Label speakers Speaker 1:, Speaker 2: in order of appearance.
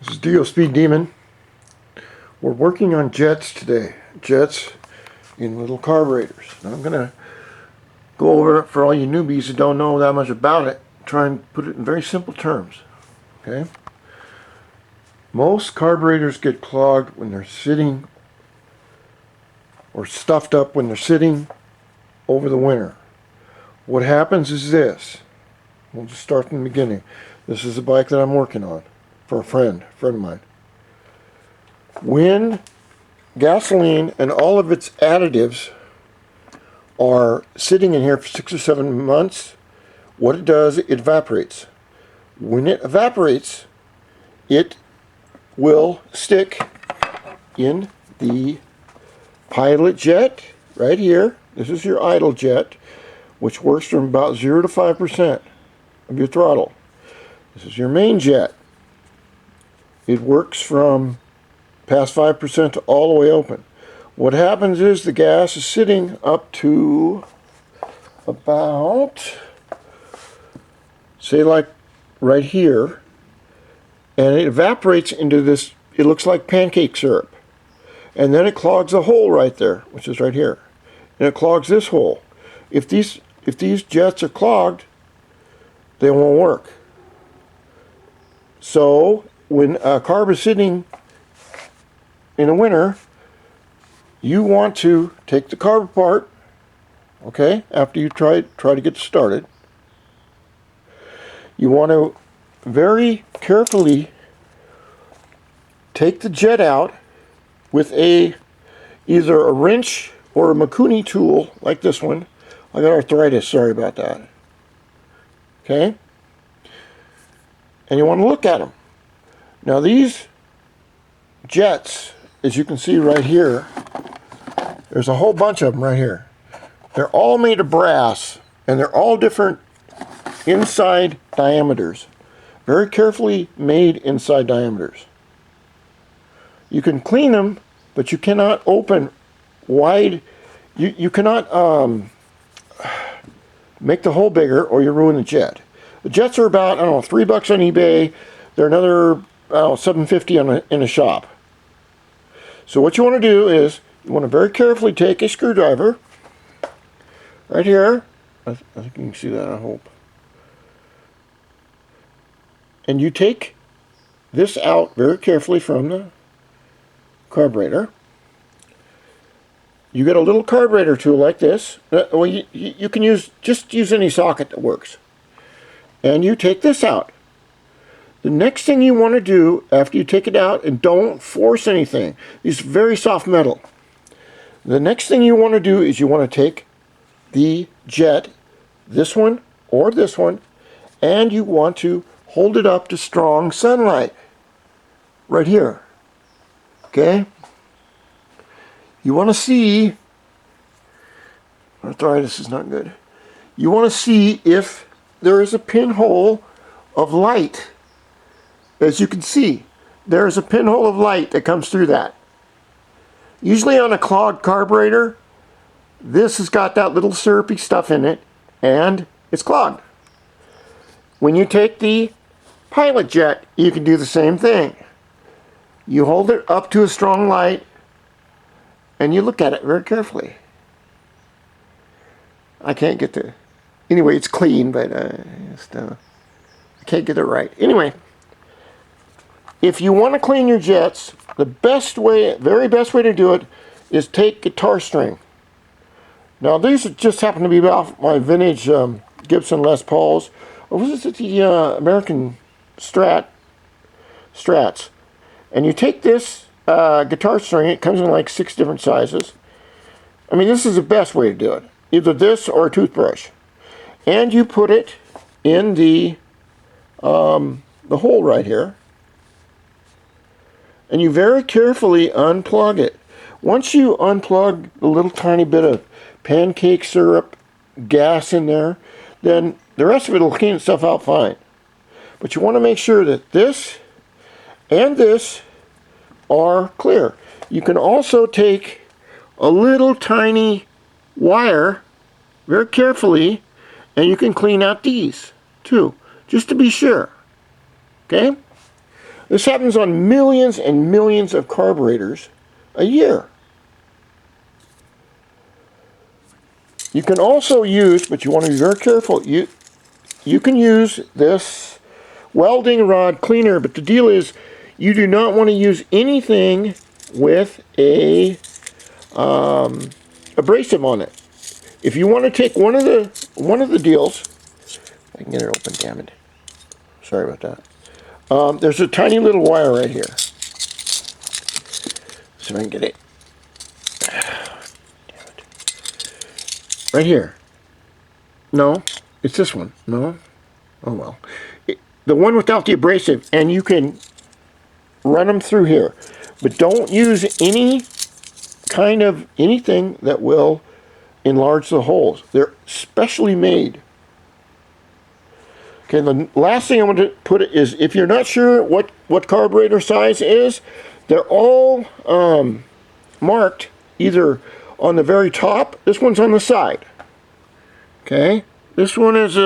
Speaker 1: This is Dio Speed Demon. We're working on jets today. Jets in little carburetors. Now I'm going to go over it for all you newbies who don't know that much about it. Try and put it in very simple terms. Okay? Most carburetors get clogged when they're sitting or stuffed up when they're sitting over the winter. What happens is this. We'll just start from the beginning. This is a bike that I'm working on for a friend of mine. When gasoline and all of its additives are sitting in here for 6 or 7 months, what it does, it evaporates. When it evaporates, it will stick in the pilot jet right here. This is your idle jet, which works from about 0 to 5% of your throttle. This is your main jet. It works from past 5% to all the way open. What happens is the gas is sitting up to about, say like right here, and it evaporates into this, it looks like pancake syrup. And then it clogs a hole right there, which is right here. And it clogs this hole. If these jets are clogged, they won't work. So when a carb is sitting in the winter, you want to take the carb apart, okay, after you try to get started. You want to very carefully take the jet out with either a wrench or a Makuni tool like this one. I got arthritis, sorry about that. Okay? And you want to look at them. Now these jets, as you can see right here, there's a whole bunch of them right here. They're all made of brass, and they're all different inside diameters. Very carefully made inside diameters. You can clean them, but you cannot open wide. You cannot make the hole bigger, or you ruin the jet. The jets are about, I don't know, $3 on eBay. They're another, I don't know, $7.50 in a shop. So what you want to do is, you want to very carefully take a screwdriver, right here. I think you can see that, I hope. And you take this out very carefully from the carburetor. You get a little carburetor tool like this. Well, you can just use any socket that works. And you take this out. The next thing you want to do after you take it out, and don't force anything, it's very soft metal. The next thing you want to do is you want to take the jet, this one or this one, and you want to hold it up to strong sunlight. Right here. Okay? You want to see, arthritis is not good. You want to see if there is a pinhole of light. As you can see, there is a pinhole of light that comes through that. Usually on a clogged carburetor, this has got that little syrupy stuff in it, and it's clogged. When you take the pilot jet, you can do the same thing. You hold it up to a strong light, and you look at it very carefully. I can't get the... Anyway, it's clean, but I can't get it right. Anyway, if you want to clean your jets, the best way, very best way to do it is take guitar string. Now these just happen to be off my vintage Gibson Les Pauls. Or was it the American Strats? And you take this guitar string, it comes in like 6 different sizes. I mean, this is the best way to do it. Either this or a toothbrush. And you put it in the hole right here. And you very carefully unplug it. Once you unplug the little tiny bit of pancake syrup gas in there, then the rest of it will clean itself out fine. But you want to make sure that this and this are clear. You can also take a little tiny wire very carefully, and you can clean out these too, just to be sure. Okay? This happens on millions and millions of carburetors a year. You can also use, but you want to be very careful, you can use this welding rod cleaner, but the deal is you do not want to use anything with a abrasive on it. If you want to take one of the deals, I can get it open, damn it. Sorry about that. There's a tiny little wire right here. See if I can get it. Damn it. Right here. No, it's this one. No. Oh well. The one without the abrasive, and you can run them through here. But don't use any kind of anything that will enlarge the holes. They're specially made. Okay, the last thing I want to put is, if you're not sure what carburetor size is, they're all marked either on the very top. This one's on the side. Okay, this one is